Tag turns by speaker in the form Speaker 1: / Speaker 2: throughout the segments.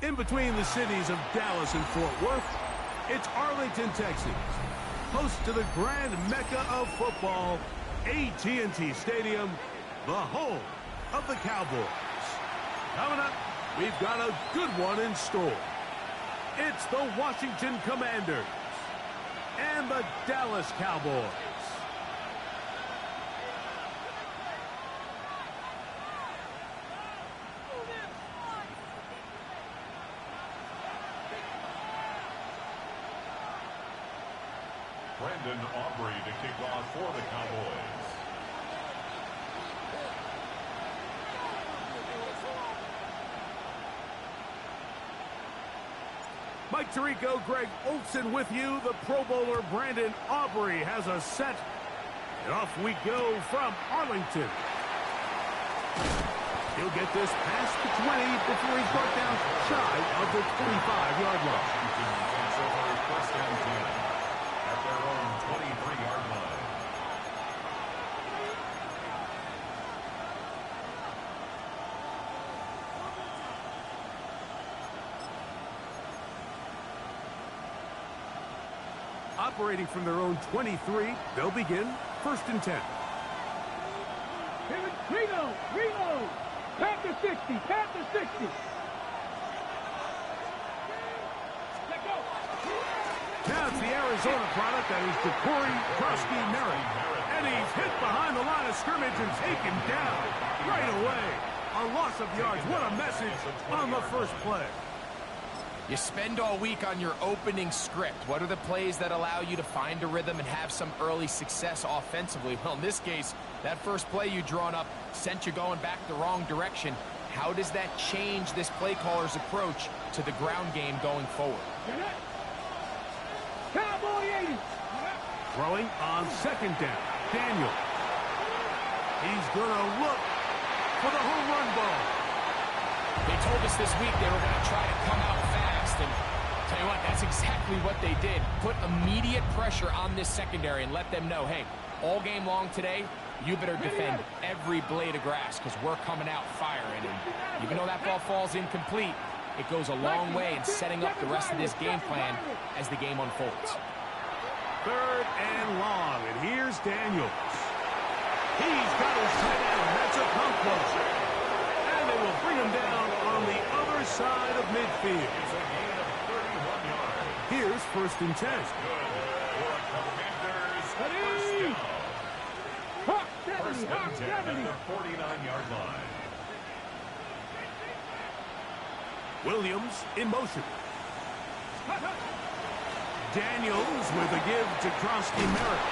Speaker 1: In between the cities of Dallas and Fort Worth, it's Arlington, Texas, host to the grand mecca of football, AT&T Stadium, the home of the Cowboys. Coming up, we've got a good one in store. It's the Washington Commanders and the Dallas Cowboys.
Speaker 2: Brendan Aubrey to kick off for the Cowboys.
Speaker 1: Mike Tirico, Greg Olson with you. The Pro Bowler Brandon Aubrey has a set. And off we go from Arlington. He'll get this past the 20 before he's brought down shy of the 25-yard line.
Speaker 2: First and 10 at their own 23-yard line.
Speaker 1: Operating from their own 23, they'll begin first and 10.
Speaker 3: Reload! Pat the 60, pat the 60. Let go.
Speaker 1: Now it's the Arizona product that is DeCorey Krosky-Merritt. And he's hit behind the line of scrimmage and taken down right away. A loss of yards. What a message on the first play.
Speaker 4: You spend all week on your opening script. What are the plays that allow you to find a rhythm and have some early success offensively? Well, in this case, that first play you drawn up sent you going back the wrong direction. How does that change this play caller's approach to the ground game going forward?
Speaker 3: Cowboy 80.
Speaker 1: Throwing on second down. Daniel. He's going to look for the home run ball.
Speaker 4: They told us this week they were going to try to come out fast, and tell you what, that's exactly what they did. Put immediate pressure on this secondary and let them know, hey, all game long today, you better defend every blade of grass because we're coming out firing. And even though that ball falls incomplete, it goes a long way in setting up the rest of this game plan as the game unfolds.
Speaker 1: Third and long, and here's Daniels. He's got his tight end. That's a come close. And they will bring him down on the other side of midfield.
Speaker 2: It's a gain of 31 yards.
Speaker 1: Here's first and 10.
Speaker 2: Good for Commanders. First down. First and 10 at the 49-yard line.
Speaker 1: Williams in motion. Daniels with a give to Krosky-Merritt.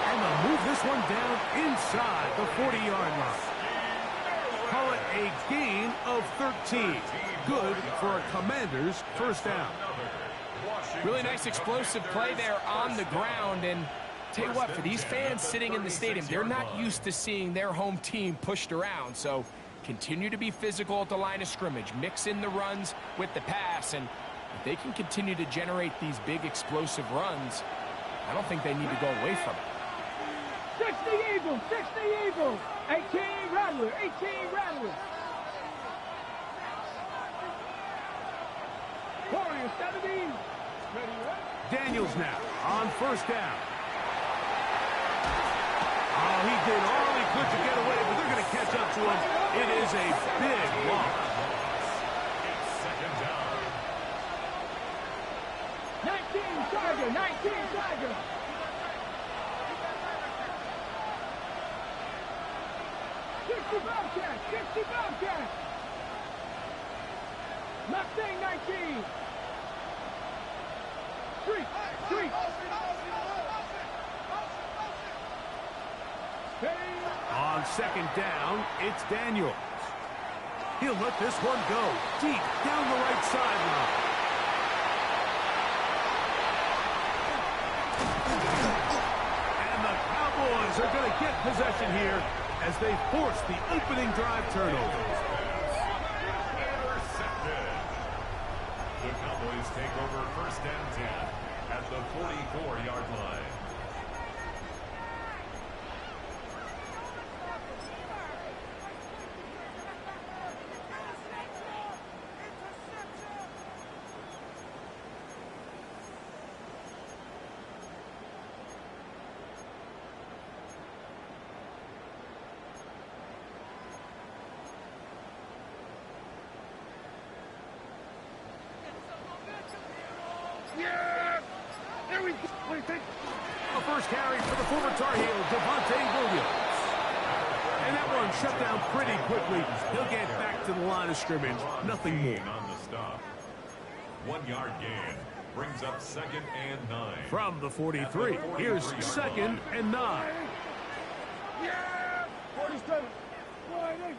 Speaker 1: And they'll move this one down inside the 40-yard line. Call it a gain of 13. Good for a Commander's first down.
Speaker 4: Really nice explosive play there on the ground. And tell you what, for these fans sitting in the stadium, they're not used to seeing their home team pushed around. So continue to be physical at the line of scrimmage. Mix in the runs with the pass. And if they can continue to generate these big explosive runs, I don't think they need to go away from it.
Speaker 3: 60 Eagles, 60 Eagles. 18 Rattler, 18 Rattler. Warrior 70. Ready, right?
Speaker 1: Daniels now on first down. Oh, he did all he could to get away, but they're going to catch up to him. It is a big loss.
Speaker 2: It's second down.
Speaker 3: 19 Tiger, 19 Tiger. Bobcat, 60 Bobcat. Mustang 19. Street.
Speaker 1: On second down, it's Daniels. He'll let this one go deep down the right sideline. And the Cowboys are going to get possession here as they force the opening drive turnover.
Speaker 2: Intercepted. The Cowboys take over first and 10 at the 44-yard line.
Speaker 3: Yeah! There we go. What do you think?
Speaker 1: A first carry for the former Tar Heel, Devontae Williams. And that one shut down pretty quickly. He'll get back to the line of scrimmage. Nothing more.
Speaker 2: On the stop. 1 yard gain. Brings up 2nd and 9.
Speaker 1: From the 43, here's 2nd and 9.
Speaker 3: Yeah! 47. 48.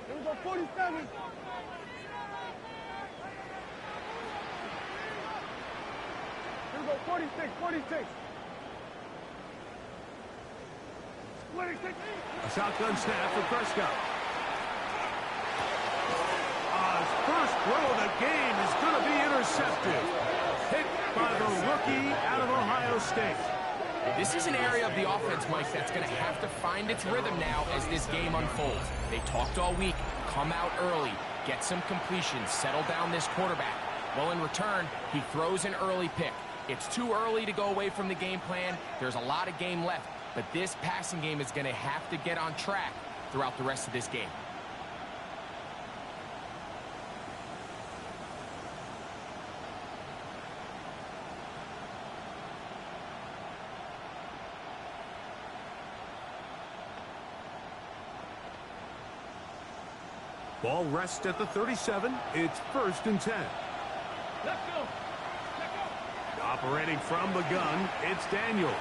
Speaker 3: Here we go, 47. Here we go, 46, 46. 26.
Speaker 1: A shotgun snap for Prescott. His first throw of the game is going to be intercepted. Picked by the rookie out of Ohio State.
Speaker 4: This is an area of the offense, Mike, that's going to have to find its rhythm now as this game unfolds. They talked all week, come out early, get some completions, settle down this quarterback. Well, in return, he throws an early pick. It's too early to go away from the game plan. There's a lot of game left, but this passing game is going to have to get on track throughout the rest of this game.
Speaker 1: Ball rests at the 37. It's 1st and 10.
Speaker 3: Let's go. Let's go.
Speaker 1: Operating from the gun, it's Daniels.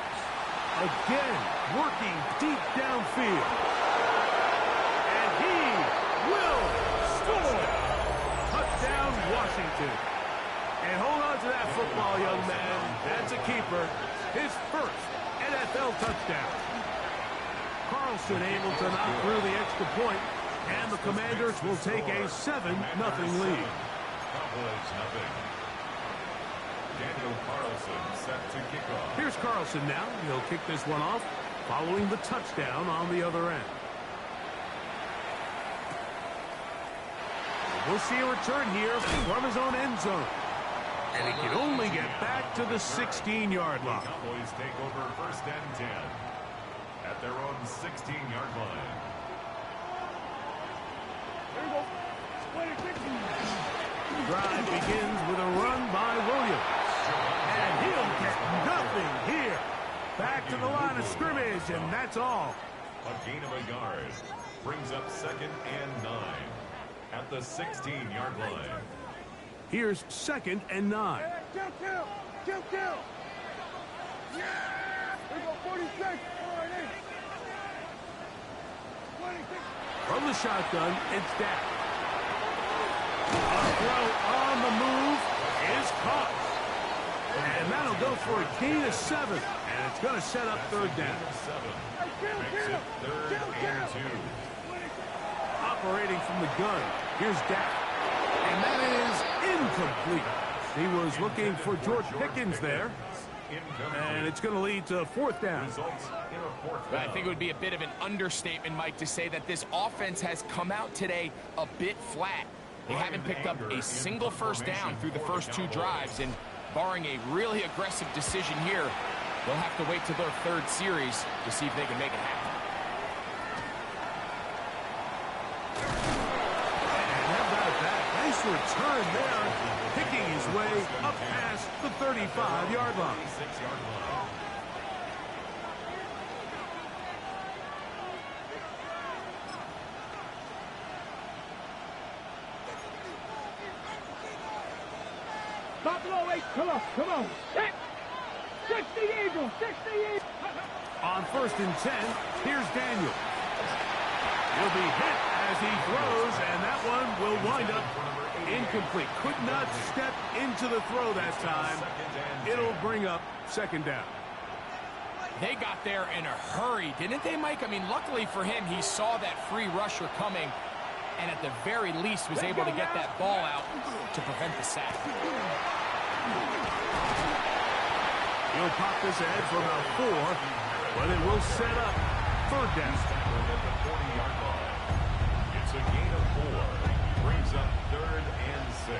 Speaker 1: Again, working deep downfield. And he will score. Touchdown, Washington. And hold on to that football, young man. That's a keeper. His first NFL touchdown. Carlson able to knock through the extra point. And the Commanders will take a 7-0 lead.
Speaker 2: Cowboys nothing. Daniel Carlson set to kick off.
Speaker 1: Here's Carlson now. He'll kick this one off following the touchdown on the other end. We'll see a return here from his own end zone. And he can only get back to the 16-yard line.
Speaker 2: Cowboys take over 1st and 10 at their own 16-yard line.
Speaker 1: The drive begins with a run by Williams. And he'll get nothing here. Back to the line of scrimmage, and that's all.
Speaker 2: A gain of a yard brings up 2nd and 9 at the 16-yard line.
Speaker 1: Here's 2nd and 9.
Speaker 3: Kill. Yeah! Here we go, 46. 48. 26.
Speaker 1: From the shotgun, it's Dak. A throw on the move is caught. And that'll go for a gain of 7. And it's going to set up 3rd down.
Speaker 2: Makes it 3rd and 2.
Speaker 1: Operating from the gun, here's Dak. And that is incomplete. He was looking for George Pickens there. And it's going to lead to 4th down.
Speaker 4: I think it would be a bit of an understatement, Mike, to say that this offense has come out today a bit flat. They haven't picked up a single 1st down through the first 2 drives, and barring a really aggressive decision here, they'll have to wait to their 3rd series to see if they can make it happen.
Speaker 1: And how about that? Nice return there, picking his way up past the 35-yard line.
Speaker 3: Top low, 8. Come on. 60 Eagles. 60 Eagles.
Speaker 1: On 1st and 10, here's Daniel. He'll be hit as he throws, and that one will wind up incomplete. Could not step into the throw that time. It'll bring up 2nd down.
Speaker 4: They got there in a hurry, didn't they, Mike? I mean, luckily for him, he saw that free rusher coming, and at the very least was able to get that ball out to prevent the sack.
Speaker 1: He'll pop this ahead for about 4, but it will set up 3rd down.
Speaker 2: At the 40-yard line. It's a gain of 4. Brings up 3rd and 6.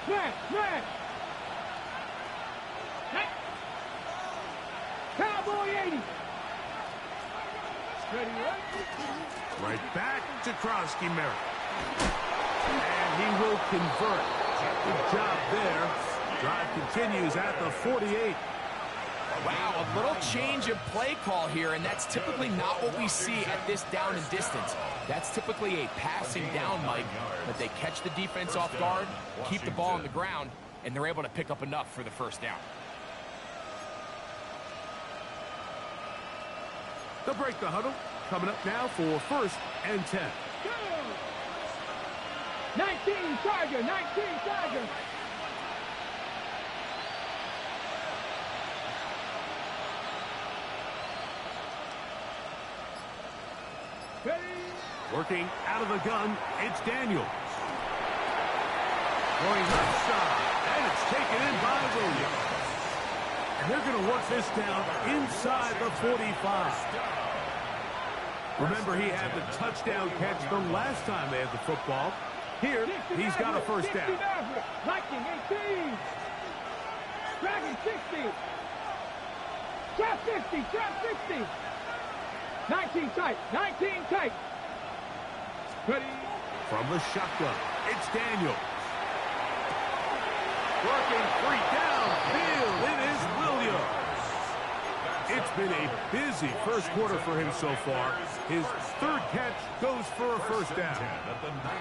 Speaker 3: Smash! Cowboy 80. Ready,
Speaker 1: Right back to Krosky Merritt. And he will convert. Good job there. Drive continues at the 48.
Speaker 4: Wow, a little change of play call here, and that's typically not what we see at this down and distance. That's typically a passing down, Mike, but they catch the defense off guard, keep the ball on the ground, and they're able to pick up enough for the first down.
Speaker 1: They'll break the huddle. Coming up now for 1st and 10.
Speaker 3: 19 Tiger, 19 Tiger.
Speaker 1: Working out of the gun, it's Daniels. Going left side, and it's taken in by Williams. And they're going to work this down inside the 45. Remember, he had the touchdown catch the last time they had the football. Here, he's got a first down.
Speaker 3: Lightning 18. Dragon 60. Trap 50, trap 50. 19 tight, 19 tight. Ready.
Speaker 1: From the shotgun, it's Daniels. Working free downfield, it is Williams. It's been a busy first quarter for him so far. His 3rd catch goes for a first down.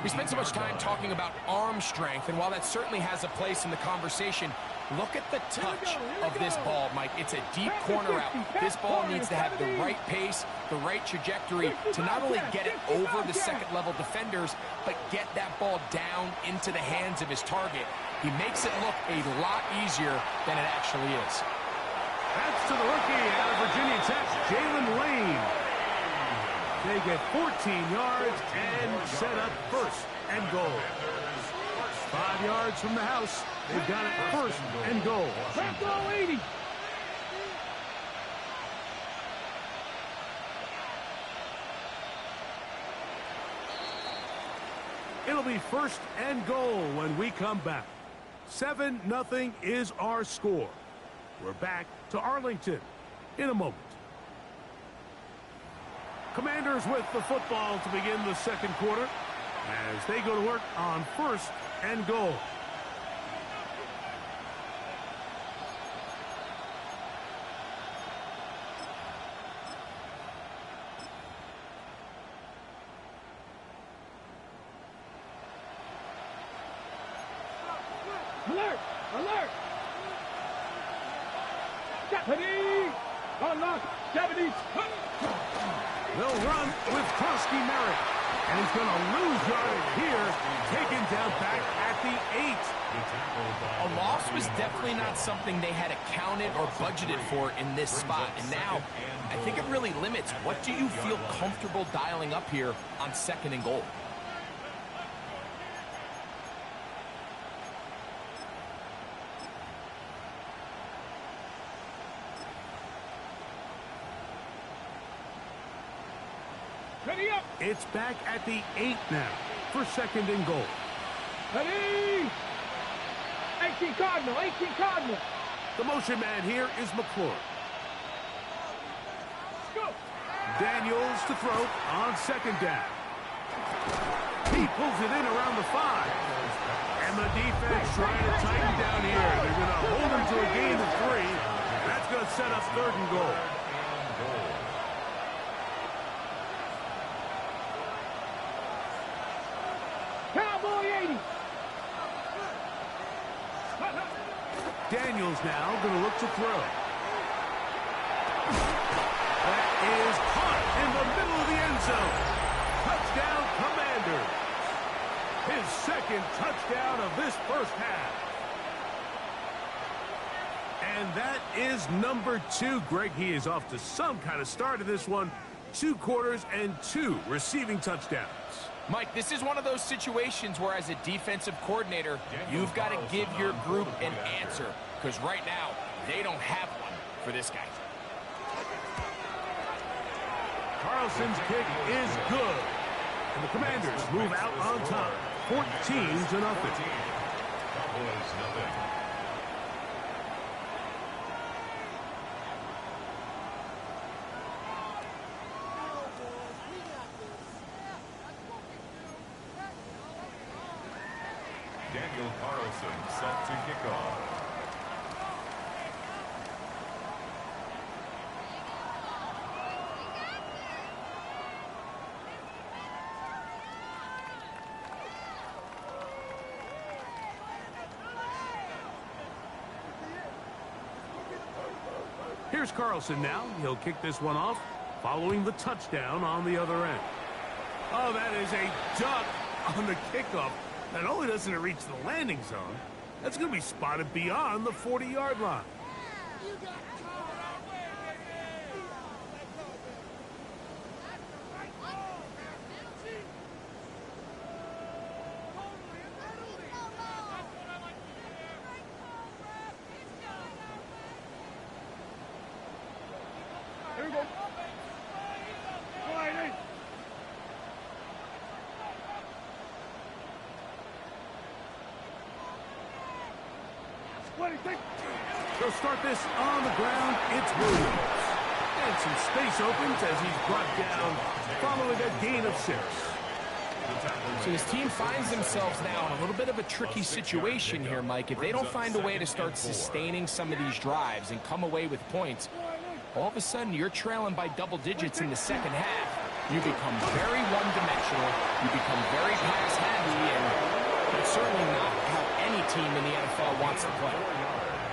Speaker 4: We spent so much time talking about arm strength, and while that certainly has a place in the conversation, look at the touch of this ball, Mike. It's a deep corner out. This ball needs to have the right pace, the right trajectory to not only get it over the second-level defenders, but get that ball down into the hands of his target. He makes it look a lot easier than it actually is.
Speaker 1: That's to the rookie out of Virginia Tech, Jalen Lane. They get 14 yards and set up 1st and goal. 5 yards from the house. They've got it 1st and goal.
Speaker 3: Back goal 80.
Speaker 1: It'll be 1st and goal when we come back. 7-0 is our score. We're back to Arlington in a moment. Commanders with the football to begin the second quarter as they go to work on 1st and goal.
Speaker 3: Alert! Alert! Stephanie! Unlock! 70!
Speaker 1: They'll run with Krosky Merritt. And he's going to lose yardage here. Taken down back at the 8.
Speaker 4: A loss was definitely not something they had accounted or budgeted for in this spot. And now, I think it really limits. What do you feel comfortable dialing up here on 2nd and goal?
Speaker 3: Ready up!
Speaker 1: It's back at the 8 now for 2nd and goal.
Speaker 3: Ready! 18 Cardinal, 18 Cardinal.
Speaker 1: The motion man here is McClure.
Speaker 3: Go!
Speaker 1: Daniels to throw on 2nd down. He pulls it in around the 5. And the defense trying to tighten down here. They're going to hold him to a gain of 3. That's going to set up 3rd and goal.
Speaker 3: Cowboy 80.
Speaker 1: Daniels now going to look to throw. That is caught in the middle of the end zone. Touchdown, Commanders. His 2nd touchdown of this first half. And that is number 2. Greg, he is off to some kind of start in this one. 2 quarters and 2 receiving touchdowns.
Speaker 4: Mike, this is one of those situations where as a defensive coordinator, you've got to give your group an answer. Because right now, they don't have one for this guy.
Speaker 1: Carlson's kick is good. And the Commanders move out on top. 14-0.
Speaker 2: Cowboys, nothing. Daniel Carlson set to kick off.
Speaker 1: Here's Carlson now. He'll kick this one off, following the touchdown on the other end. Oh, that is a duck on the kickoff. Not only doesn't it reach the landing zone, that's going to be spotted beyond the 40-yard line.
Speaker 3: Here we go. Sliding.
Speaker 1: They'll start this on the ground. It's Williams. And some space opens as he's brought down following a gain of 6.
Speaker 4: So this team finds themselves now in a little bit of a tricky situation here, Mike. If they don't find a way to start sustaining some of these drives and come away with points, all of a sudden you're trailing by double digits in the second half. You become very one-dimensional. You become very pass-heavy, and that's certainly not how any team in the NFL wants to play.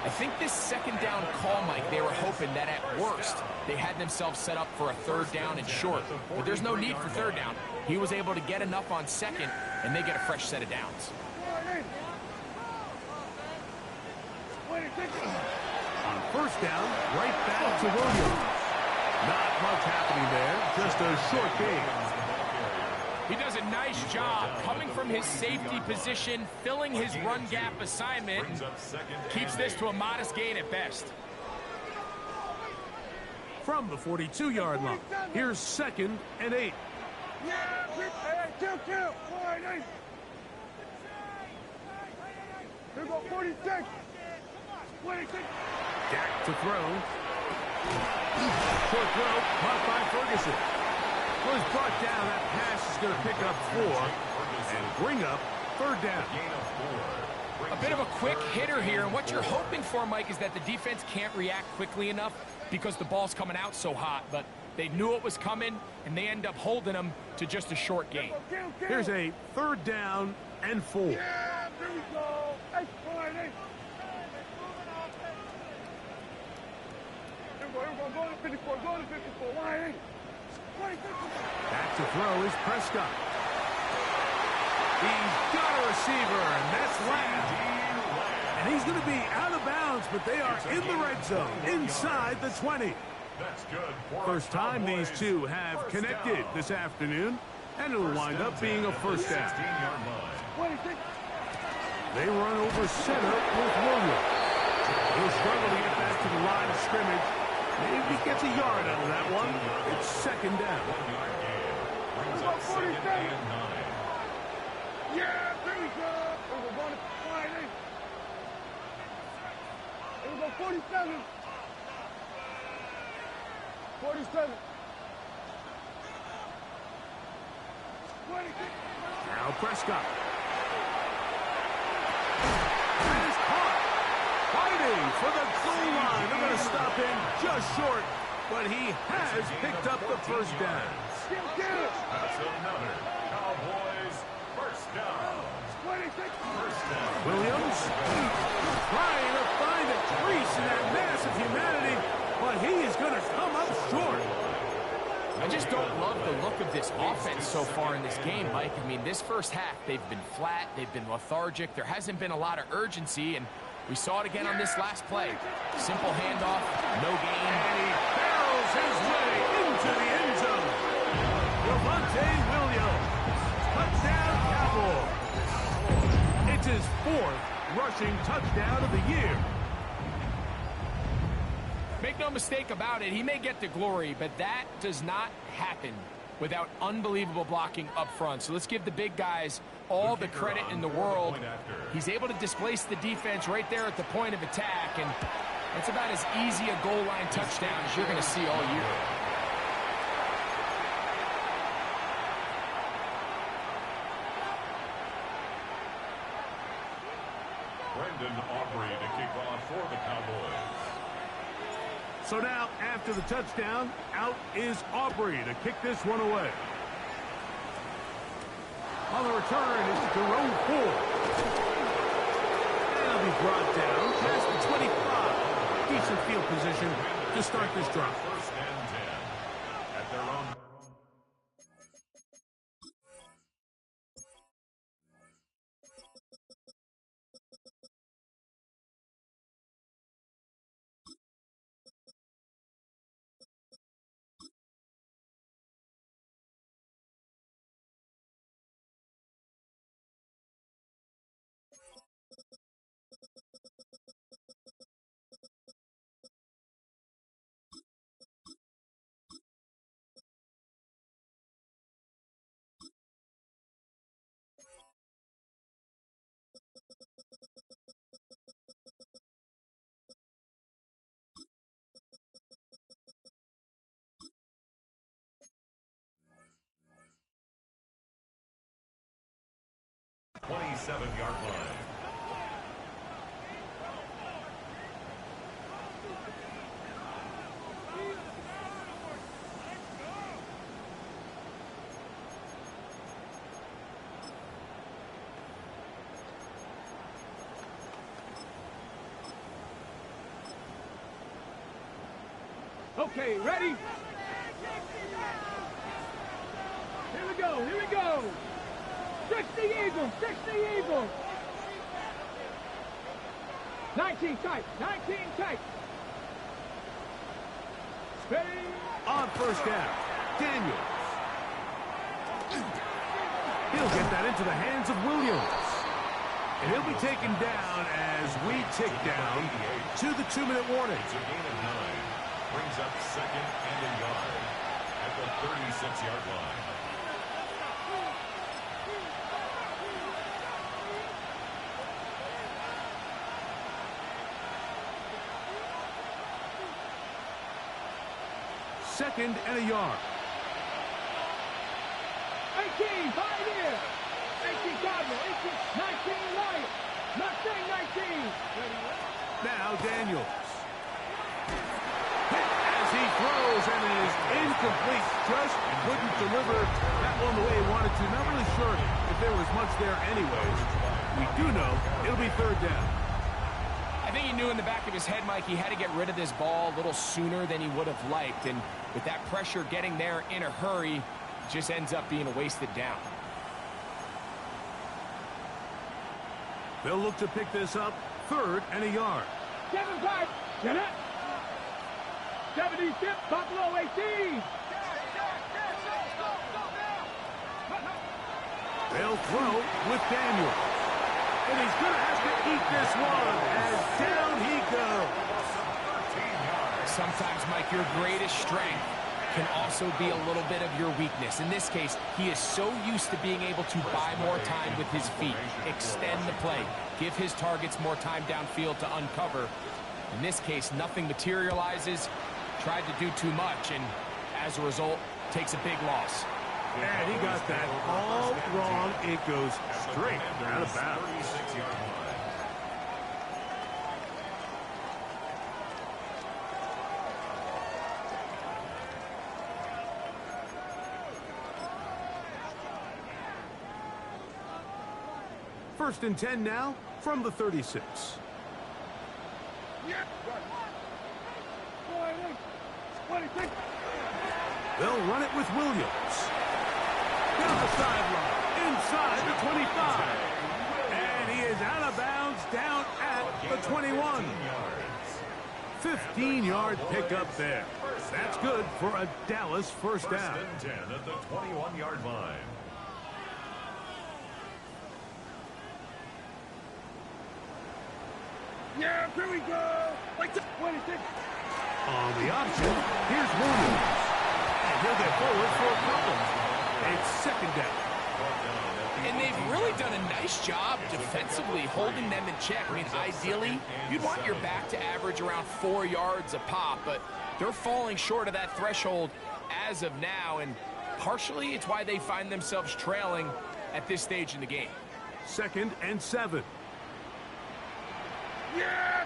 Speaker 4: I think this second down call, Mike, they were hoping that at worst they had themselves set up for a third down and short. But there's no need for third down. He was able to get enough on second, and they get a fresh set of downs.
Speaker 1: On first down, right back to Williams. Not much happening there, just a short gain.
Speaker 4: He does a nice job coming from his safety position, filling his run gap assignment, and keeps this to a modest gain at best.
Speaker 1: From the 42-yard line, here's 2nd and 8.
Speaker 3: Here we go, 46. 26.
Speaker 1: Dak to throw. Short throw, caught by Ferguson. Was brought down. That pass is going to pick up 4 and bring up third down.
Speaker 4: A bit of a quick hitter here, and what you're hoping for, Mike, is that the defense can't react quickly enough because the ball's coming out so hot, but they knew it was coming, and they end up holding them to just a short gain.
Speaker 1: Here's a third down and 4.
Speaker 3: Yeah, here we go. That's fine. Here we go. Go to 54. Go to 54. Line.
Speaker 1: Back to throw is Prescott. He's got a receiver, and that's Lamb. And he's going to be out of bounds, but they are in the red zone, inside the 20. First time these two have connected this afternoon, and it'll wind up being a first down. They run over center with Williams. He'll struggle to get back to the line of scrimmage. Maybe he gets a yard out of that one. It's second down.
Speaker 3: Yeah, there we go. We're going to fly in. Here we go, 47. 47. 26.
Speaker 1: Now Prescott. That is caught. Fighting for the goal line. They're going to stop him just short, but he has picked up the first down.
Speaker 2: That's another Cowboys first down.
Speaker 3: 26.
Speaker 1: Williams trying to find a crease in that mass of humanity, but he is going to come up short.
Speaker 4: I just don't love the look of this offense so far in this game, Mike. I mean, this first half, they've been flat, they've been lethargic, there hasn't been a lot of urgency, and we saw it again on this last play. Simple handoff, no gain.
Speaker 1: And he barrels his way into the end zone. Javonte Williams, touchdown Cowboys. It's his 4th rushing touchdown of the year.
Speaker 4: Make no mistake about it, he may get the glory, but that does not happen without unbelievable blocking up front. So let's give the big guys all the credit in the world. He's able to displace the defense right there at the point of attack, and it's about as easy a goal line touchdown as you're going to see all year.
Speaker 2: Brandon Aubrey to kick off for the Cowboys.
Speaker 1: So now, after the touchdown, out is Aubrey to kick this one away. On the return, it's Jerome Ford. And he'll be brought down past the 25. Decent field position to start this drive.
Speaker 2: First and 10 at their own. Yard line.
Speaker 3: Okay, ready? Here we go, here we go. 60 Eagles, 60 Eagles. 19 tight, 19 tight. Ready?
Speaker 1: On first down, Daniels. He'll get that into the hands of Williams. And he'll be taken down as we tick down to the 2-minute warning.
Speaker 2: It's a gain of 9. Brings up second and a yard at the 36-yard line.
Speaker 1: Second and a yard.
Speaker 3: 18, 5 here. 18 Cardinal, 18, 19 Lion. Mustang 19.
Speaker 1: Now Daniels. Hit as he throws, and it is incomplete. Just couldn't deliver that one the way he wanted to. Not really sure if there was much there anyways. We do know it'll be third down.
Speaker 4: I think he knew in the back of his head, Mike, he had to get rid of this ball a little sooner than he would have liked. And with that pressure getting there in a hurry, it just ends up being a wasted down.
Speaker 1: They'll look to pick this up third and a yard.
Speaker 3: 7-5. Get it. 76, Buffalo 18.
Speaker 1: They'll throw with Daniels. And he's going to have to eat this one as down he goes.
Speaker 4: Sometimes, Mike, your greatest strength can also be a little bit of your weakness. In this case, he is so used to being able to buy more time with his feet, extend the play, give his targets more time downfield to uncover. In this case, nothing materializes, tried to do too much, and as a result, takes a big loss.
Speaker 1: And he got that all wrong. It goes straight out of bounds.
Speaker 2: 36-yard line.
Speaker 1: First and 10 now from the 36. They'll run it with Williams. Down the sideline, inside the 25. And he is out of bounds down at the 21. 15-yard pickup there. That's good for a Dallas first down.
Speaker 2: First and 10 at the 21-yard line.
Speaker 3: Yeah, here we go. Like 26.
Speaker 1: On the option, here's Williams. And he'll get forward for a couple. It's second down.
Speaker 4: And they've really done a nice job defensively holding them in check. I mean, ideally, you'd want your back to average around 4 yards a pop, but they're falling short of that threshold as of now, and partially it's why they find themselves trailing at this stage in the game.
Speaker 1: Second and 7.
Speaker 3: Yeah!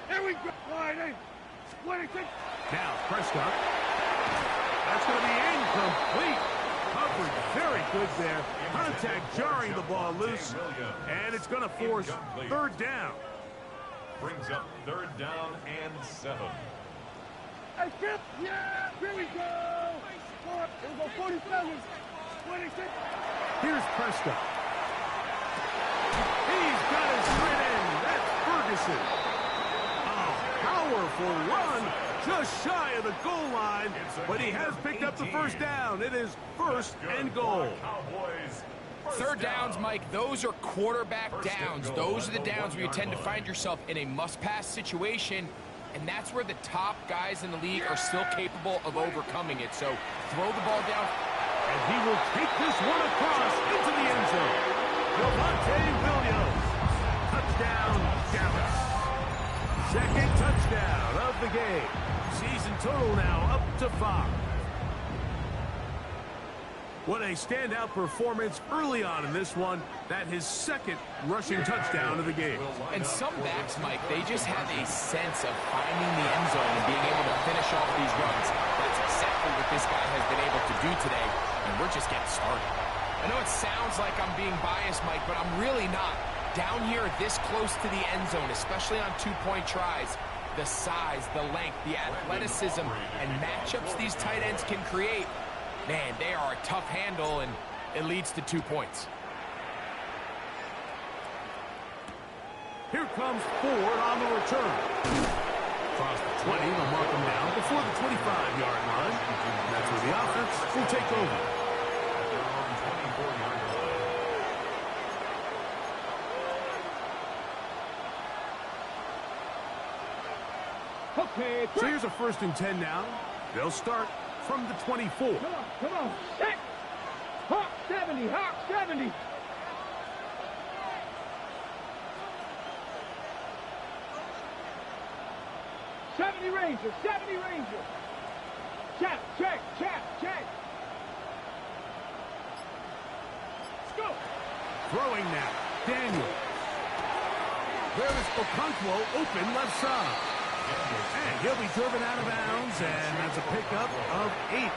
Speaker 3: Here we go! Sliding! 26!
Speaker 1: Now, Prescott. That's going to be incomplete. Coverage very good there. Contact jarring the ball loose. And it's going to force third down.
Speaker 2: Brings up third down and 7.
Speaker 3: Hey, Chip! Yeah! Here we go! Here we go, 47! 26!
Speaker 1: Here's Prescott. He's got it straight in. That's Ferguson. A powerful run just shy of the goal line, but he has picked up the first down. It is first and goal.
Speaker 4: Third downs, Mike, those are quarterback downs. Those are the downs where you tend to find yourself in a must-pass situation, and that's where the top guys in the league are still capable of overcoming it. So throw the ball down.
Speaker 1: And he will take this one across into the end zone. Javonte Williams. Touchdown, Dallas. Second touchdown of the game. Season total now up to 5. What a standout performance early on in this one. That his second rushing touchdown of the game.
Speaker 4: And some backs, Mike, they just have a sense of finding the end zone and being able to finish off these runs. That's exactly what this guy has been able to do today, and we're just getting started. I know it sounds like I'm being biased, Mike, but I'm really not. Down here this close to the end zone, especially on two-point tries, the size, the length, the athleticism, and matchups these tight ends can create, man, they are a tough handle, and it leads to 2 points.
Speaker 1: Here comes Ford on the return. Across the 20, they'll mark him down before the 25-yard line. And that's where the offense will take over.
Speaker 3: Okay,
Speaker 1: So here's a 1st and 10 now. They'll start from the 24.
Speaker 3: come on, hit! Hawk 70, Hawk 70! Ranger, 70 Ranger! Check! Let's go!
Speaker 1: Throwing now, Daniel. There's Okonkwo open left side. And he'll be driven out of bounds, and that's a pickup of 8.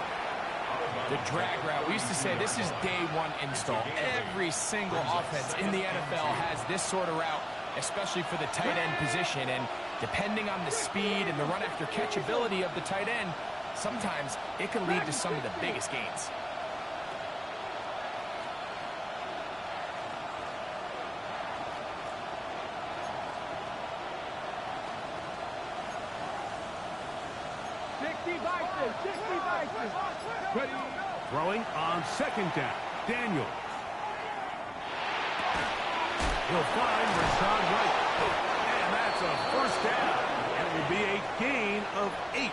Speaker 4: The drag route. We used to say this is day one install. Every single offense in the NFL has this sort of route, especially for the tight end position. And depending on the speed and the run after catch ability of the tight end, sometimes it can lead to some of the biggest gains.
Speaker 1: Ready. Throwing on 2nd down. Daniel. He'll find Rashad Wright. And that's a 1st down. It will be a gain of 8.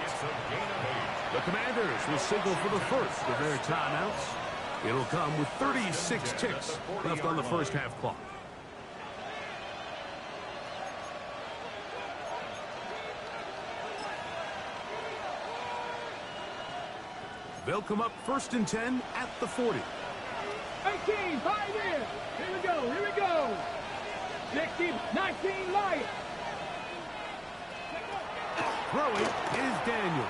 Speaker 1: The Commanders will signal for the first of their timeouts. It'll come with 36 ticks left on the first half clock. They'll come up 1st and 10 at the 40.
Speaker 3: 18, 5 in. Here we go. 60, 19, Lions.
Speaker 1: Throwing is Daniel.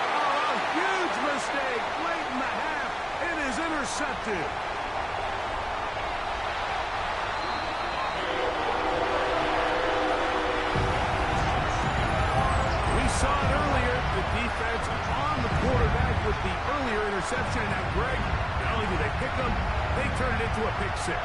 Speaker 1: Oh, a huge mistake late in the half. It is intercepted. We saw it earlier. The defense on the quarterback with the earlier interception. And now, Greg, not only do they pick them, they turn it into a pick 6.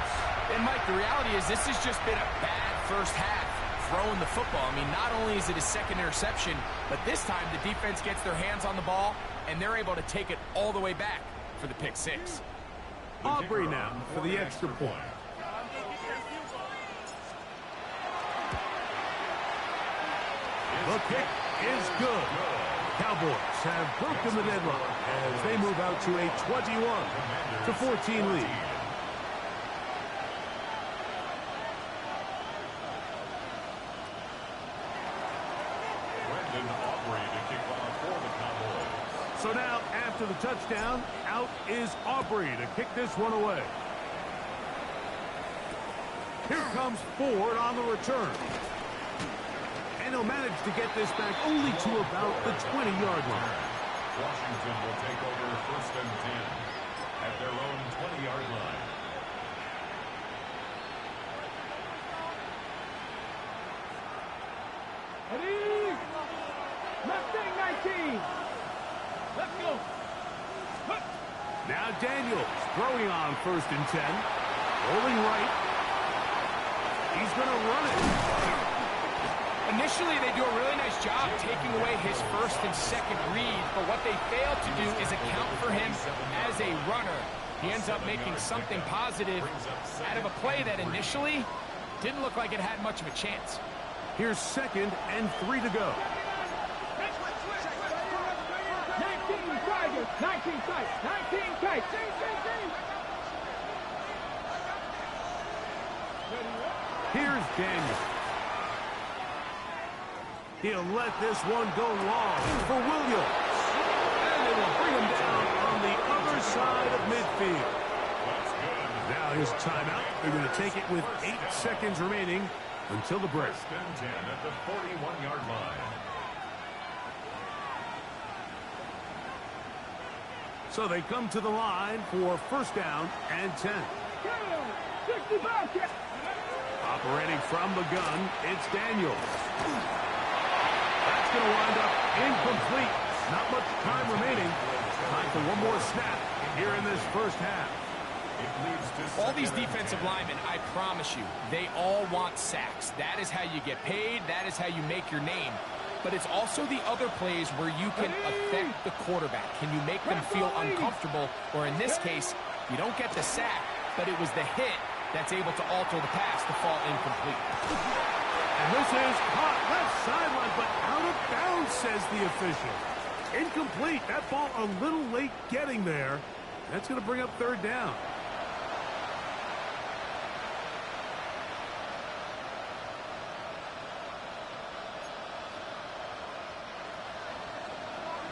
Speaker 4: And, Mike, the reality is this has just been a bad first half throwing the football. I mean, not only is it his second interception, but this time the defense gets their hands on the ball, and they're able to take it all the way back for the pick 6.
Speaker 1: Aubrey now for the extra point. The kick is good. Cowboys have broken the deadlock as they move out to a 21-14 lead. So now, after the touchdown, out is Aubrey to kick this one away. Here comes Ford on the return. And he'll manage to get this back only to about the 20-yard line.
Speaker 2: Washington will take over 1st and 10 at their own 20-yard line.
Speaker 3: Ready? Mustang 19. Let's go.
Speaker 1: Now Daniels throwing on 1st and 10. Rolling right. He's going to run it.
Speaker 4: Initially, they do a really nice job taking away his 1st and 2nd read, but what they fail to do is account for him as a runner. He ends up making something positive out of a play that initially didn't look like it had much of a chance.
Speaker 1: Here's 2nd and 3 to go.
Speaker 3: 19 Tigers. 19 kites. 19 kites.
Speaker 1: Here's Daniels. He'll let this one go long for Williams. And they will bring him down on the other side of midfield. Now his timeout. They're going to take it with 8 seconds remaining until the break.
Speaker 2: 1st and 10 at the 41-yard line.
Speaker 1: So they come to the line for 1st down and 10.
Speaker 3: 65 kids.
Speaker 1: Operating from the gun, it's Daniels. That's going to wind up incomplete. Not much time remaining. Time for one more snap here in this 1st half.
Speaker 4: All these defensive linemen, I promise you, they all want sacks. That is how you get paid. That is how you make your name. But it's also the other plays where you can affect the quarterback. Can you make them feel uncomfortable? Or in this case, you don't get the sack, but it was the hit that's able to alter the pass to fall incomplete.
Speaker 1: And this is caught left sideline, but out of bounds, says the official. Incomplete. That ball a little late getting there. That's going to bring up 3rd down.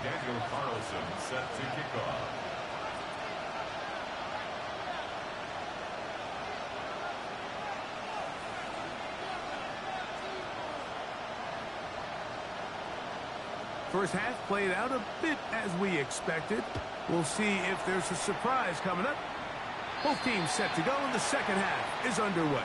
Speaker 2: Daniel Carlson set to kick off.
Speaker 1: First half played out a bit as we expected. We'll see if there's a surprise coming up. Both teams set to go, and the 2nd half is underway.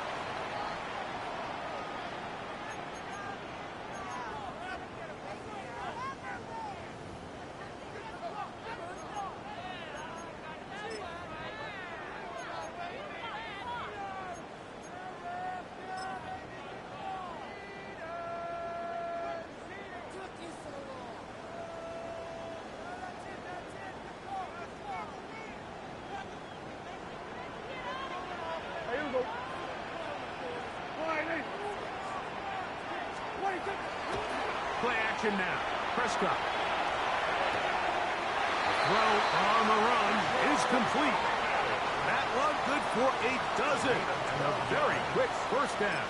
Speaker 1: Play action now. Prescott. Throw on the run is complete. That one good for a dozen. And a very quick 1st down.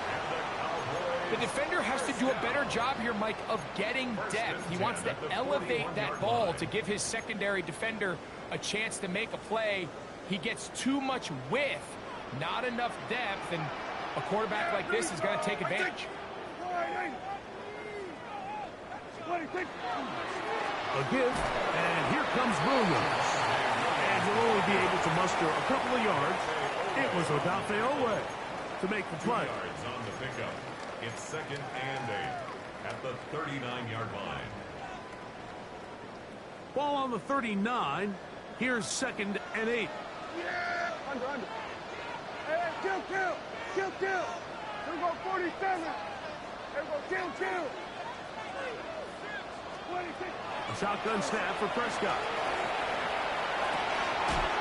Speaker 4: The defender has to do a better job here, Mike, of getting depth. He wants to elevate that ball to give his secondary defender a chance to make a play. He gets too much width, not enough depth, and a quarterback like this is going to take advantage.
Speaker 1: A give, and here comes Williams. And he'll only be able to muster a couple of yards. It was Odafe Owe to make the play.
Speaker 2: 2 yards on the pickup. It's 2nd and 8 at the 39-yard line.
Speaker 1: Ball on the 39. Here's 2nd and 8.
Speaker 3: Yeah! Under. Hey, kill. Here we go, 47. Here we go, kill. 26.
Speaker 1: A shotgun snap for Prescott.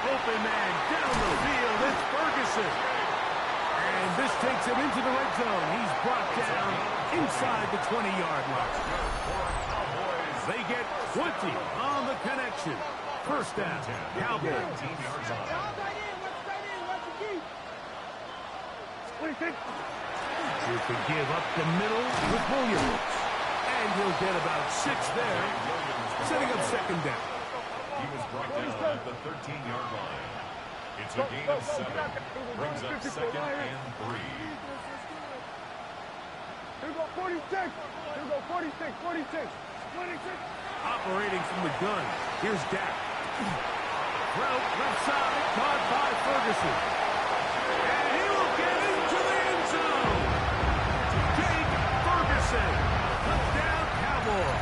Speaker 1: Open man down the field. It's Ferguson. And this takes him into the red zone. He's brought down inside the 20-yard line. They get 20 on the connection. 1st down. Cowboys. Here's the give up the middle with Williams. And he'll get about 6 there, setting up 2nd down.
Speaker 2: He was brought down at the 13-yard line. It's a gain of 7. Brings up 2nd and 3.
Speaker 3: Here we go, 46. Here we go, 46, 46. 26.
Speaker 1: Operating from the gun. Here's Dak. Route left side, caught by Ferguson. And he will get into the end zone. Jake Ferguson. Touchdown, Cowboys.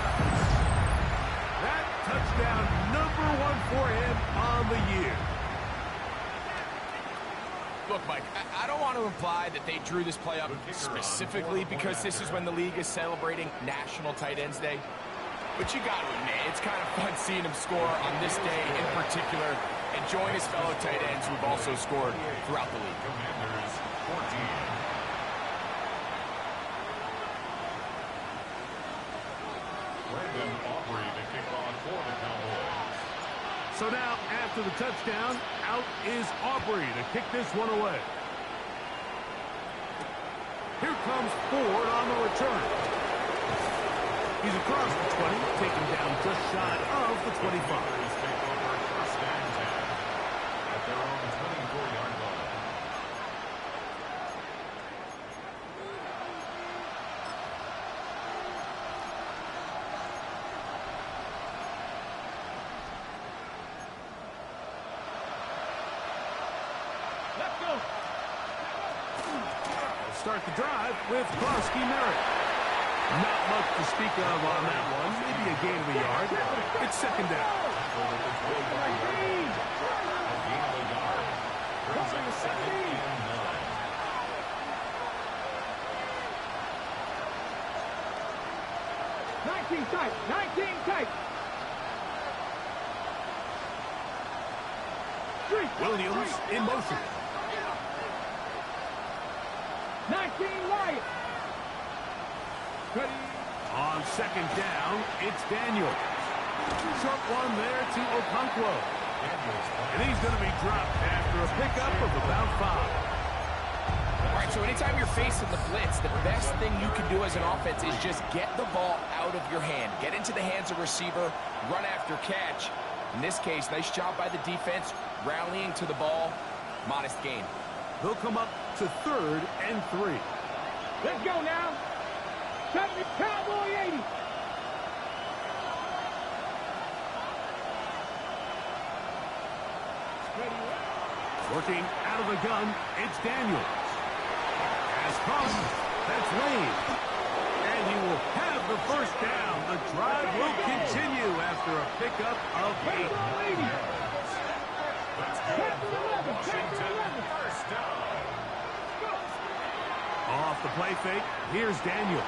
Speaker 1: That touchdown #1 for him on the year.
Speaker 4: Look, Mike, I don't want to imply that they drew this play up specifically because this is when the league is celebrating National Tight Ends Day. But you got to admit, it's kind of fun seeing him score on this day in particular and join his fellow tight ends who've also scored throughout the league.
Speaker 2: Commanders 14. Brandon Aubrey to kick off for the Cowboys.
Speaker 1: So now, after the touchdown, out is Aubrey to kick this one away. Here comes Ford on the return. He's across the 20, taken down just shy of the 25.
Speaker 2: Take over 1st and 10 at their own 24-yard line.
Speaker 3: Let's go.
Speaker 1: Start the drive with Krosky Merritt. Not much to speak of on that one. Maybe a gain of a yard. It's 2nd down.
Speaker 2: A gain of a yard. Brings up 2nd and 9.
Speaker 3: Tight, 19 tight.
Speaker 1: Williams in motion.
Speaker 3: 19 wide.
Speaker 1: On 2nd down, it's Daniels. Short one there to Okonkwo. And he's going to be dropped after a pickup of about 5.
Speaker 4: All right, so anytime you're facing the blitz, the best thing you can do as an offense is just get the ball out of your hand. Get into the hands of receiver, run after catch. In this case, nice job by the defense, rallying to the ball. Modest gain.
Speaker 1: They'll come up to 3rd and 3.
Speaker 3: Let's go now. Cowboy 80.
Speaker 1: Working out of the gun, it's Daniels. As crossed, that's Lane. And he will have the 1st down. The drive will continue after a pickup of 8.
Speaker 2: That's good for Washington. 1st down.
Speaker 1: Off the play fake, here's Daniels.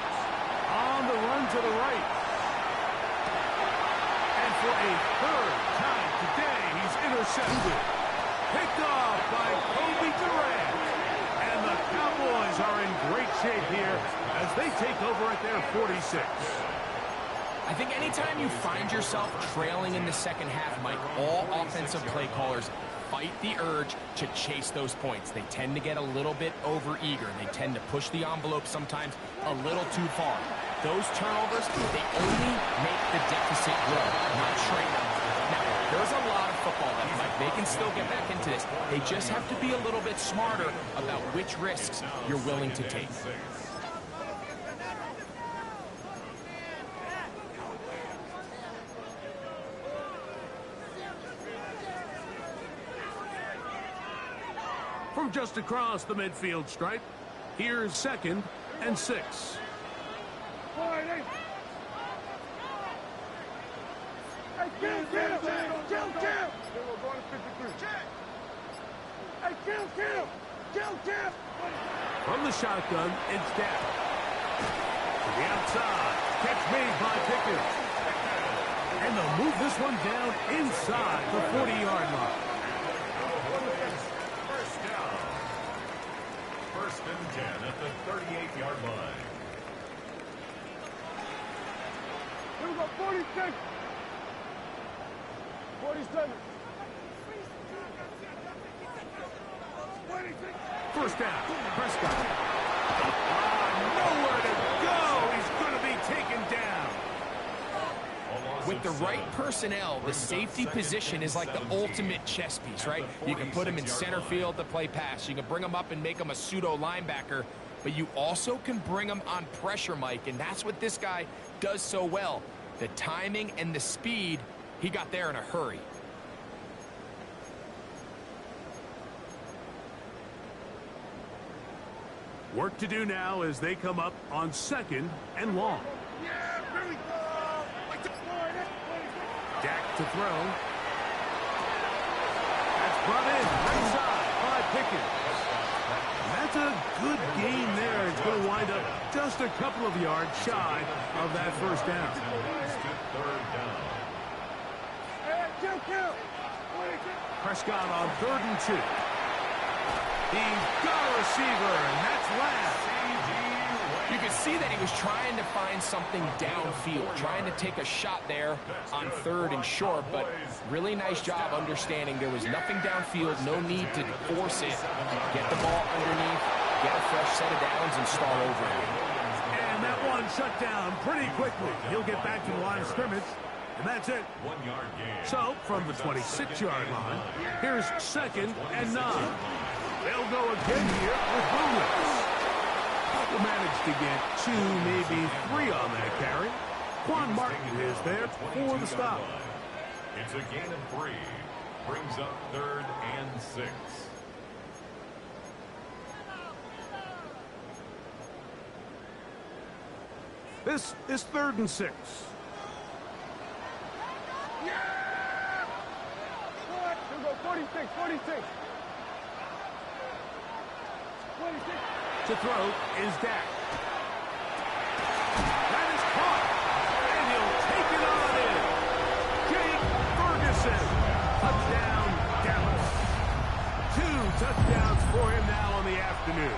Speaker 1: On the run to the right. And for a 3rd time today, he's intercepted. Picked off by Kobe Durant. And the Cowboys are in great shape here as they take over at their 46.
Speaker 4: I think anytime you find yourself trailing in the 2nd half, Mike, all offensive play callers fight the urge to chase those points. They tend to get a little bit overeager. They tend to push the envelope sometimes a little too far. Those turnovers, they only make the deficit grow, not shrink. Now, there's a lot of football left, Mike. They can still get back into this. They just have to be a little bit smarter about which risks you're willing to take.
Speaker 1: From just across the midfield stripe, here's 2nd and 6. From the shotgun, it's Dak. To the outside, catch made by Pickens. And they'll move this one down inside the 40-yard line.
Speaker 2: 1st down. 1st and 10 at the 38-yard line.
Speaker 3: Here we go, 46. 47.
Speaker 1: 1st down, Prescott. Nowhere to go. He's going to be taken down.
Speaker 2: A loss
Speaker 4: With the right personnel, the safety position is like the ultimate chess piece, right? You can put him in center field to play pass. You can bring him up and make him a pseudo linebacker, but you also can bring him on pressure, Mike, and that's what this guy does so well. The timing and the speed, he got there in a hurry.
Speaker 1: Work to do now as they come up on 2nd and long. Dak to throw. That's brought in right side by Pickens. That's a good gain there. It's going to wind up just a couple of yards shy of that first down. Prescott on 3rd and 2. He's got a receiver, and that's last.
Speaker 4: You could see that he was trying to find something downfield, trying to take a shot there on 3rd and short, but really nice job understanding there was nothing downfield, no need to force it. Get the ball underneath, get a fresh set of downs, and start over.
Speaker 1: And that one shut down pretty quickly. He'll get back to the line of scrimmage, and that's it.
Speaker 2: 1 yard gain.
Speaker 1: So, from the 26-yard line, here's 2nd and 9. They'll go again here with Williams. Will manage to get 2, maybe 3 on that carry. Quan Martin is there for the stop.
Speaker 2: It's a gain of 3. Brings up 3rd and 6.
Speaker 1: This is 3rd and 6.
Speaker 3: He'll go 46, 46.
Speaker 1: To throw is Dak. That is caught. And he'll take it on in. Jake Ferguson. Touchdown, Dallas. 2 touchdowns for him now on the afternoon.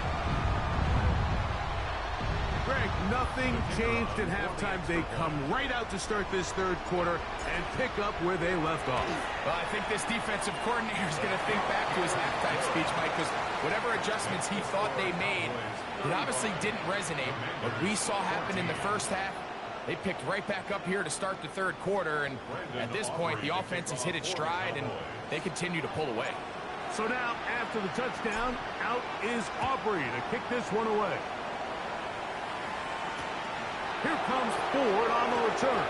Speaker 1: Greg, nothing changed at halftime. They come right out to start this 3rd quarter and pick up where they left off.
Speaker 4: Well, I think this defensive coordinator is going to think back to his halftime speech, Mike, because whatever adjustments he thought they made, it obviously didn't resonate. What we saw happen in the first half, they picked right back up here to start the 3rd quarter, and at this point, the offense has hit its stride, and they continue to pull away.
Speaker 1: So now, after the touchdown, out is Aubrey to kick this one away. Here comes Ford on the return.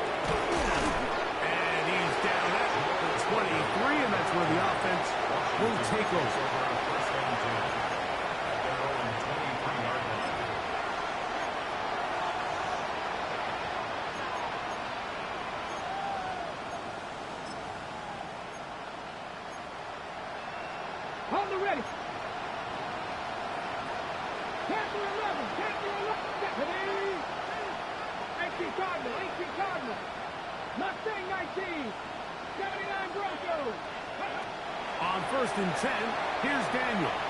Speaker 1: And he's down at the 23, and that's where the offense will take over.
Speaker 3: Hold the ready. Can't do 11. Can't do 11. 18 Cardinal. Mustang 19. 79 Broncos.
Speaker 1: On 1st and 10, here's Daniels.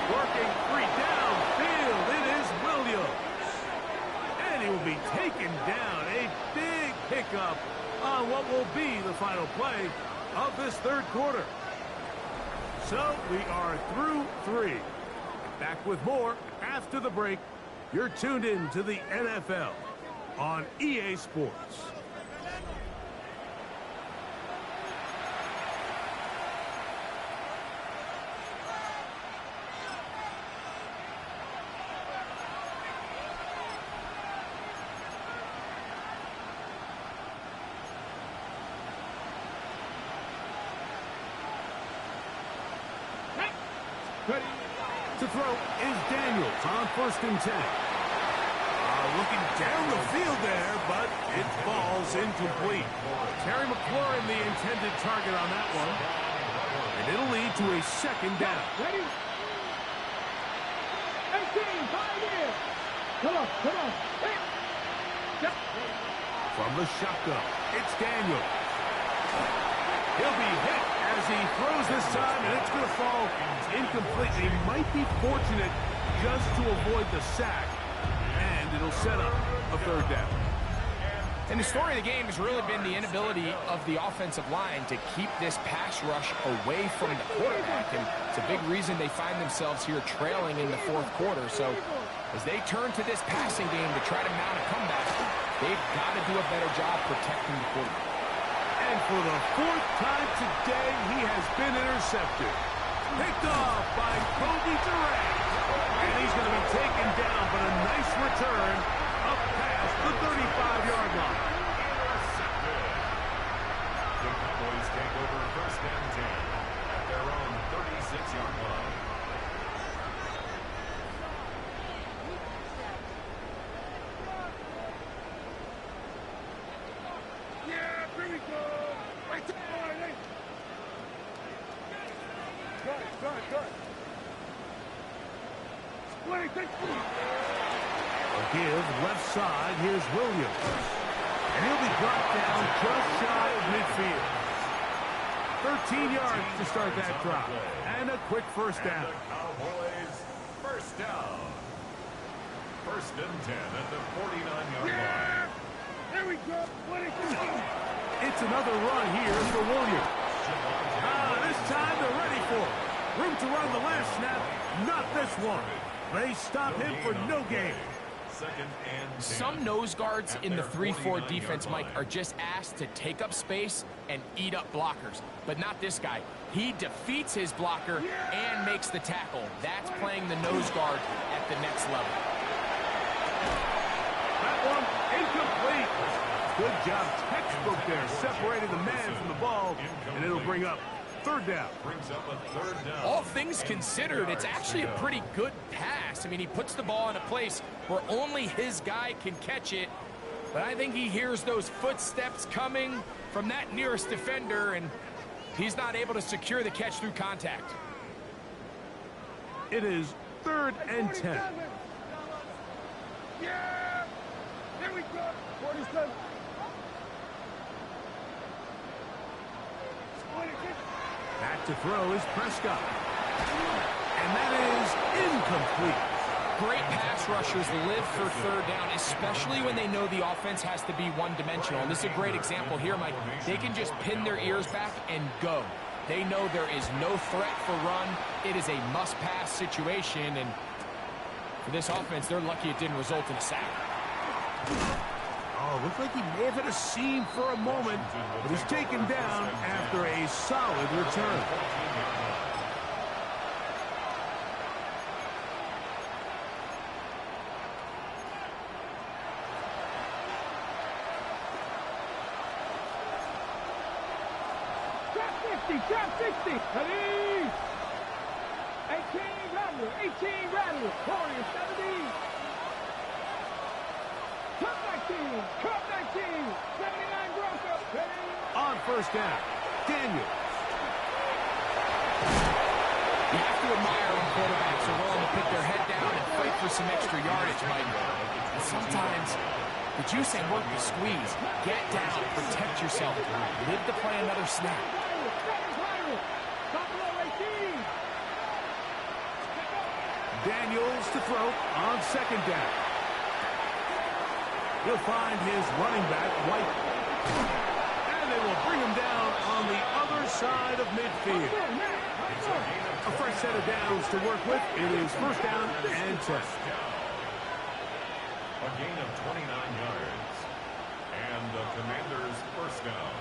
Speaker 1: Working 3 downfield. It is Williams. And he will be taken down. A big pickup on what will be the final play of this 3rd quarter. So we are through 3. Back with more after the break. You're tuned in to the NFL on EA Sports.
Speaker 3: Ready.
Speaker 1: To throw is Daniels on 1st and 10. Looking down the field there, but it falls incomplete. Terry McLaurin, the intended target on that one. And it'll lead to a 2nd down.
Speaker 3: Ready. 18, 5 in. Come on. Hey. Yep.
Speaker 1: From the shotgun, it's Daniels. He'll be hit as he throws this time, and it's going to fall incomplete. He might be fortunate just to avoid the sack, and it'll set up a 3rd down.
Speaker 4: And the story of the game has really been the inability of the offensive line to keep this pass rush away from the quarterback, and it's a big reason they find themselves here trailing in the 4th quarter. So as they turn to this passing game to try to mount a comeback, They've got to do a better job protecting the quarterback.
Speaker 1: And for the 4th time today, he has been intercepted. Picked off by Kobe Durant. And he's going to be taken down, but a nice return up past the 35-yard line.
Speaker 2: Intercepted. The Cowboys take over first and 10 at their own 36-yard line.
Speaker 3: Yeah, here we go. Right there. All right, hey. Good. Split it,
Speaker 1: A give left side. Here's Williams. And he'll be brought down just shy of midfield. 13 yards to start that drive. And a quick first down.
Speaker 2: And the Cowboys first down. First and 10 at the 49-yard line.
Speaker 3: Here we go. Split it.
Speaker 1: It's another run here for Williams. This time they're ready for it. Room to run the last snap. Not this one. They stop him for no gain.
Speaker 2: Second and 10.
Speaker 4: Some nose guards in the 3-4 defense, Mike, are just asked to take up space and eat up blockers. But not this guy. He defeats his blocker and makes the tackle. That's playing the nose guard at the next level.
Speaker 1: That one incomplete. Good job, textbook there, separating the man from the ball, and it'll bring up third down.
Speaker 2: Brings up a third down.
Speaker 4: All things considered, it's actually a pretty good pass. I mean, he puts the ball in a place where only his guy can catch it. But I think he hears those footsteps coming from that nearest defender, and he's not able to secure the catch through contact.
Speaker 1: It is 3rd and 10.
Speaker 3: Yeah. Here we go. 47.
Speaker 1: Back to throw is Prescott. And that is incomplete.
Speaker 4: Great pass rushers live for third down, especially when they know the offense has to be one-dimensional. And this is a great example here, Mike. They can just pin their ears back and go. They know there is no threat for run. It is a must-pass situation, and for this offense, they're lucky it didn't result in a sack.
Speaker 1: Oh, looked like he may have hit a seam for a moment, but he's taken down after a solid return.
Speaker 3: Drop 60. Ready. 18 Rattler. 18 Rattler. Warrior 17. Cup 19. Cup 19. 79 Broncos. Ready.
Speaker 1: On first down, Daniel.
Speaker 4: You have to admire when quarterbacks are willing to put their head down and fight for some extra yardage, Mike. And sometimes the juice ain't worth the squeeze. Get down, protect yourself, live to play another snap.
Speaker 1: Daniels to throw on second down. He'll find his running back, White. And they will bring him down on the other side of midfield. A fresh set of downs to work with. It is first down and 10.
Speaker 2: A gain of 29 yards. And the Commanders' first down.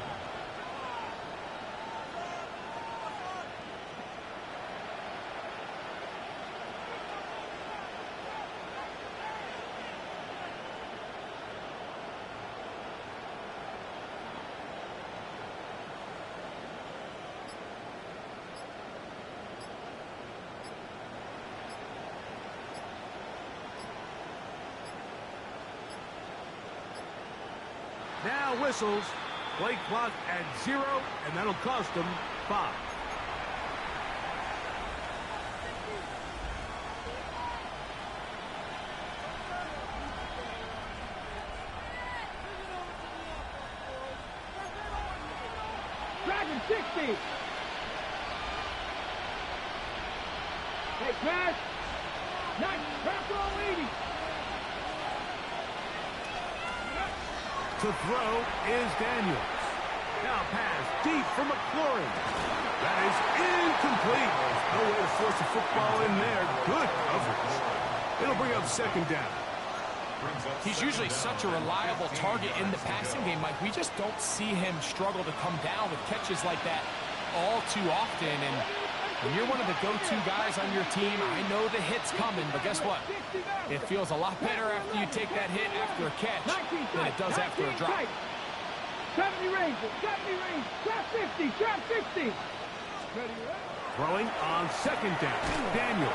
Speaker 1: Now whistles. Play clock at 0, and that'll cost them 5.
Speaker 3: Dragon 60. Hey, pass. Nice. Pass all 80.
Speaker 1: To throw is Daniels. Now pass deep for McLaurin. That is incomplete. No way to force the football in there. Good coverage. It'll bring up second down.
Speaker 4: He's usually such a reliable target in the passing game, Mike. We just don't see him struggle to come down with catches like that all too often. And when you're one of the go-to guys on your team, I know the hit's coming, but guess what? It feels a lot better after you take that hit after a catch than it does after a drop.
Speaker 3: 70 range, trap 50, trap 50.
Speaker 1: Throwing on second down. Daniel.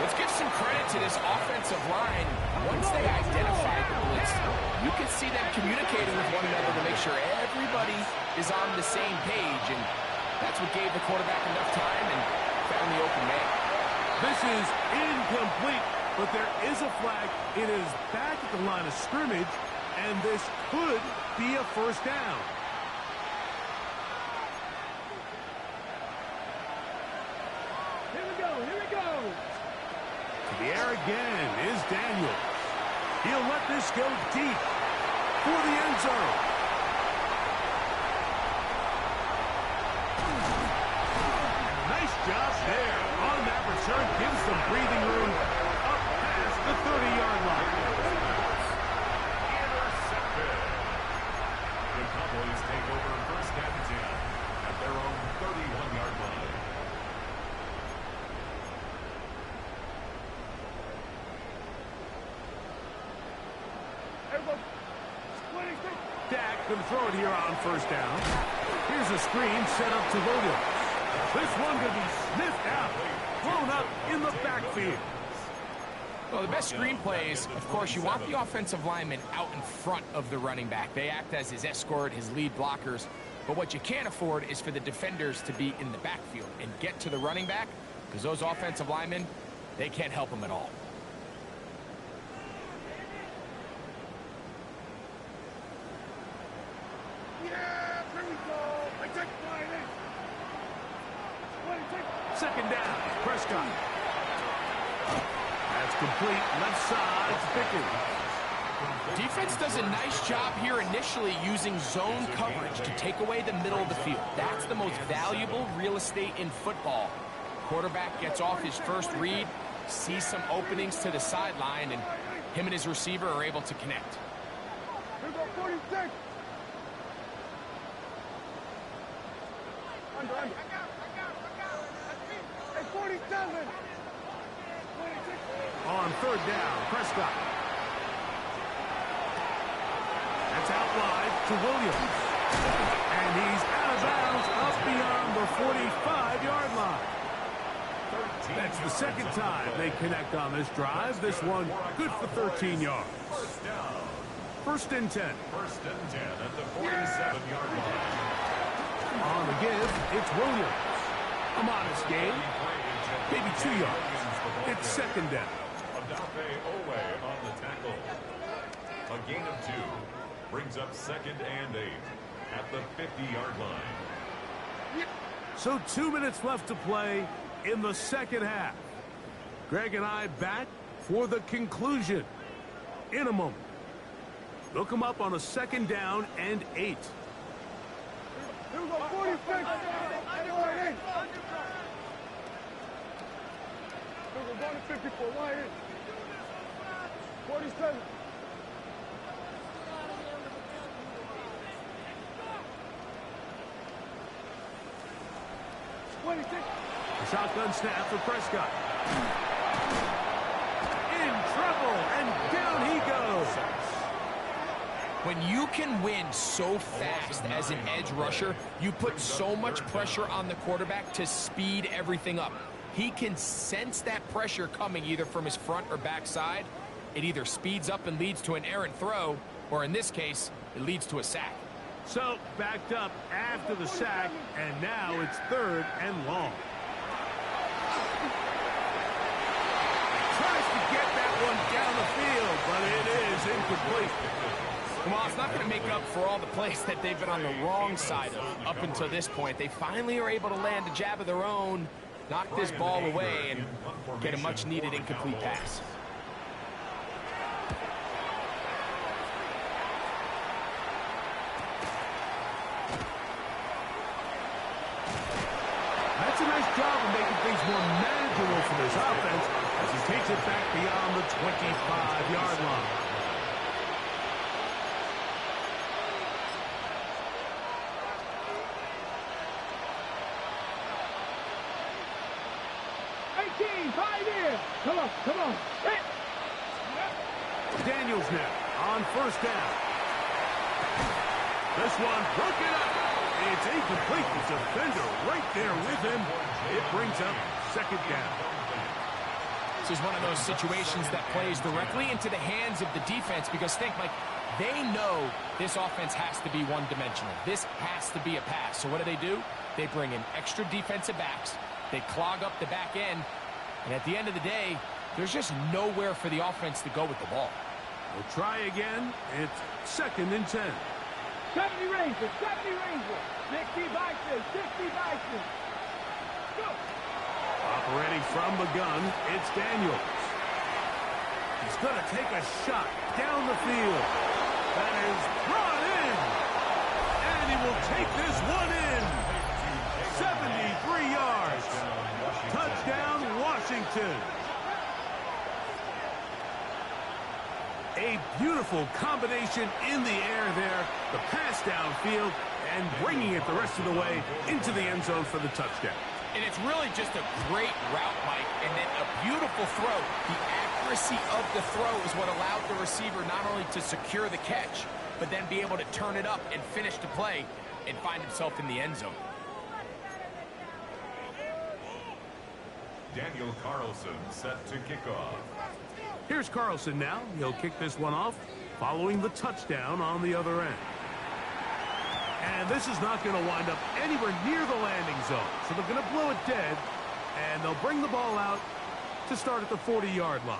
Speaker 4: Let's give some credit to this offensive line. Once they identified the blitz, you can see them communicating with one another to make sure everybody is on the same page, and that's what gave the quarterback enough time and found the open man.
Speaker 1: This is incomplete, but there is a flag. It is back at the line of scrimmage, and this could be a first down.
Speaker 3: Here we go, here we go.
Speaker 1: To the air again is Daniels. He'll let this go deep for the end zone. Nice job there on that return. Gives them breathing room up past the 30-yard line.
Speaker 2: Intercepted. The Cowboys take over first and 10 at their own 31-yard line.
Speaker 1: Dak can throw it here on first down. Here's a screen set up to Williams. This one going to be sniffed out, thrown up in the backfield.
Speaker 4: Well, the best screen plays, of course, you want the offensive lineman out in front of the running back. They act as his escort, his lead blockers. But what you can't afford is for the defenders to be in the backfield and get to the running back, because those offensive linemen, they can't help him at all.
Speaker 1: Second down, Prescott. That's complete, left side, it's Pickens.
Speaker 4: Defense does a nice job here initially using zone coverage to take away the middle of the field. That's the most valuable real estate in football. Quarterback gets off his first read, sees some openings to the sideline, and him and his receiver are able to connect.
Speaker 3: Here we go, 46. Under. Hey, 47. 26.
Speaker 1: On third down, Prescott. That's out wide to Williams. And he's out of bounds up beyond the 45-yard line. That's the second time they connect on this drive. This one good for 13 yards. First and 10.
Speaker 2: First and 10 at the 47-yard line.
Speaker 1: On the give, it's Williams. A modest gain, maybe 2 yards. It's second down.
Speaker 2: Odafe Owe on the tackle. A gain of 2 brings up second and 8 at the 50-yard line.
Speaker 1: So 2 minutes left to play in the second half. Greg and I back for the conclusion in a moment. Look him up on a second down and 8.
Speaker 3: Here we go, 46. Here we go, going to 54. Wide in. 47.
Speaker 1: The shotgun snap for Prescott. In trouble, and down he goes.
Speaker 4: When you can win so fast as an edge rusher, you put so much pressure on the quarterback to speed everything up. He can sense that pressure coming either from his front or back side. It either speeds up and leads to an errant throw, or in this case, it leads to a sack.
Speaker 1: So, backed up after the sack, and now it's third and long. Tries to get that one down the field, but it is incomplete.
Speaker 4: Well, it's not going to make up for all the plays that they've been on the wrong side of up until this point. They finally are able to land a jab of their own, knock this ball away, and get a much-needed incomplete pass.
Speaker 1: That's a nice job of making things more manageable for this offense as he takes it back beyond the 25-yard line.
Speaker 3: Come on, come on. Hey.
Speaker 1: Daniels now on first down. This one broken up. It's incomplete. The defender right there with him. It brings up second down.
Speaker 4: This is one of those situations that plays directly into the hands of the defense because think, Mike, they know this offense has to be one-dimensional. This has to be a pass. So what do? They bring in extra defensive backs. They clog up the back end. And at the end of the day, there's just nowhere for the offense to go with the ball.
Speaker 1: We'll try again. It's 2nd and 10.
Speaker 3: 70 Rangers, 70 Rangers. 60 Bison, 60 Bison. Go.
Speaker 1: Operating from the gun, it's Daniels. He's going to take a shot down the field. That is brought in. And he will take this one in. 73 yards. Touchdown, Washington. A beautiful combination in the air there. The pass downfield and bringing it the rest of the way into the end zone for the touchdown.
Speaker 4: And it's really just a great route, Mike, and then a beautiful throw. The accuracy of the throw is what allowed the receiver not only to secure the catch, but then be able to turn it up and finish the play and find himself in the end zone.
Speaker 2: Daniel Carlson set to kick off.
Speaker 1: Here's Carlson now. He'll kick this one off following the touchdown on the other end. And this is not going to wind up anywhere near the landing zone. So they're going to blow it dead, and they'll bring the ball out to start at the 40-yard line.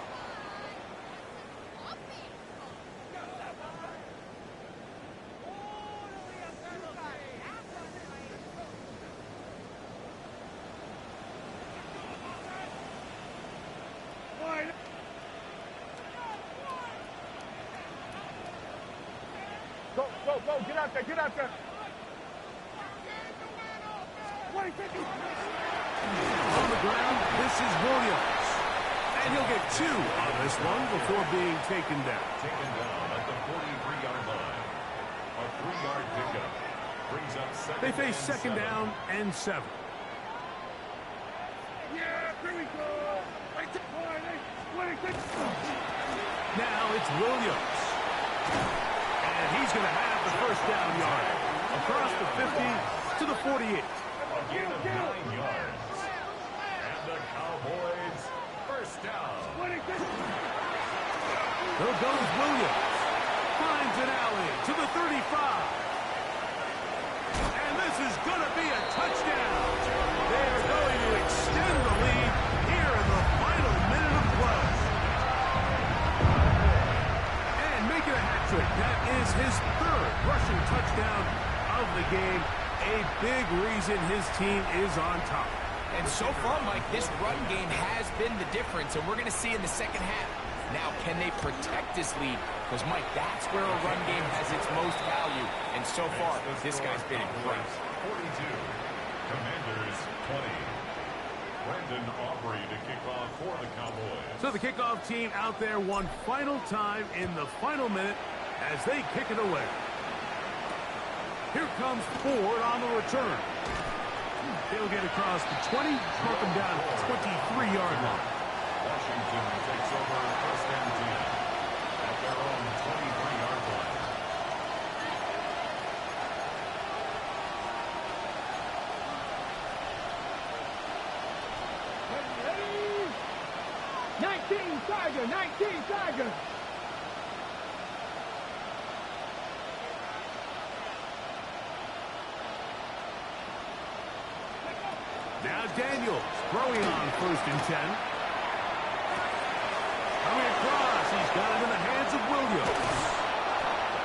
Speaker 3: Go, get out there, get out there.
Speaker 1: On the ground, this is Williams. And he'll get 2 on this one before being taken down.
Speaker 2: Taken down at the 43-yard line. A 3-yard pickup brings up second.
Speaker 1: They face second down and 7.
Speaker 3: Yeah, here we go.
Speaker 1: Now it's Williams. And he's going to have the first down yard across the 50 to the 48.
Speaker 2: A gain of 9 yards. And the Cowboys first down.
Speaker 1: There goes Williams. Finds an alley to the 35. And this is going to be a touchdown. They are going to extend the lead here in the final minute of play. And make it a hat trick. That is his 3rd rushing touchdown of the game. A big reason his team is on top.
Speaker 4: And so far, Mike, this run game has been the difference, and we're going to see in the second half. Now, can they protect this lead? Because, Mike, that's where a run game has its most value. And so far, this guy's been incredible.
Speaker 2: 42. Commanders 20. Brandon Aubrey to kick off for the Cowboys.
Speaker 1: So the kickoff team out there one final time in the final minute as they kick it away. Here comes Ford on the return. He'll get across the 20, mark him down at the 23-yard line.
Speaker 2: Washington takes over first and 10 at their own 23-yard line.
Speaker 3: Tiger, 19 Tiger.
Speaker 1: Now Daniels throwing on first and 10. Coming across, he's got it in the hands of Williams.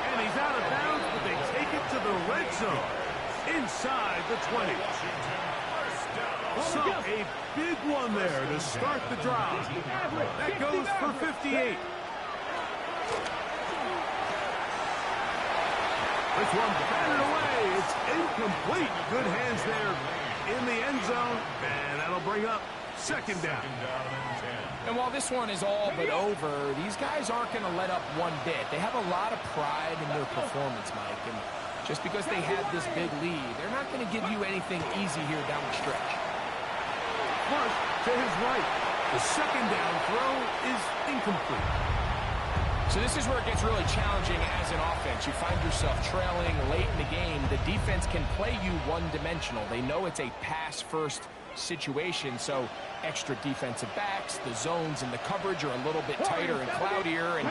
Speaker 1: And he's out of bounds, but they take it to the red zone. Inside the 20. So a big one there to start the drive. That goes for 58. This one batted away. It's incomplete. Good hands there in the end zone. And that'll bring up Second down.
Speaker 2: Second down and 10.
Speaker 4: And while this one is all but over, these guys aren't going to let up one bit. They have a lot of pride in their performance, Mike. And just because they had this big lead, they're not going to give you anything easy here down the stretch.
Speaker 1: Flush to his right. The second down throw is incomplete.
Speaker 4: So this is where it gets really challenging as an offense. You find yourself trailing late in the game. The defense can play you one-dimensional. They know it's a pass-first situation, so extra defensive backs, the zones and the coverage are a little bit tighter and cloudier, and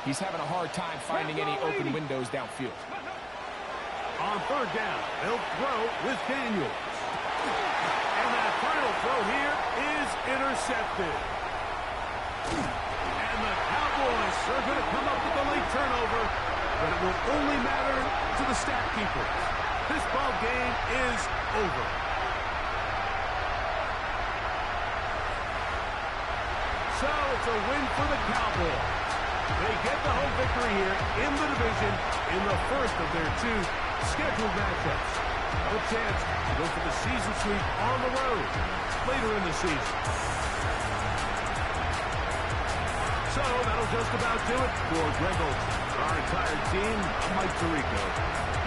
Speaker 4: he's having a hard time finding any open windows downfield.
Speaker 1: On third down, they'll throw with Daniels. And that final throw here is intercepted. And the Cowboys are going to come up with a late turnover, but it will only matter to the stat keepers. This ball game is over. So it's a win for the Cowboys. They get the home victory here in the division in the first of their two scheduled matchups. No chance to go for the season sweep on the road later in the season. So that'll just about do it for Greg Olsen. Our entire team, I'm Mike Tirico.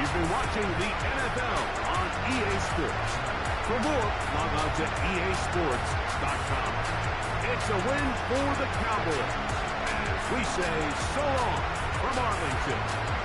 Speaker 1: You've been watching the NFL on EA Sports. For more, log on to easports.com. It's a win for the Cowboys. As we say so long from Arlington.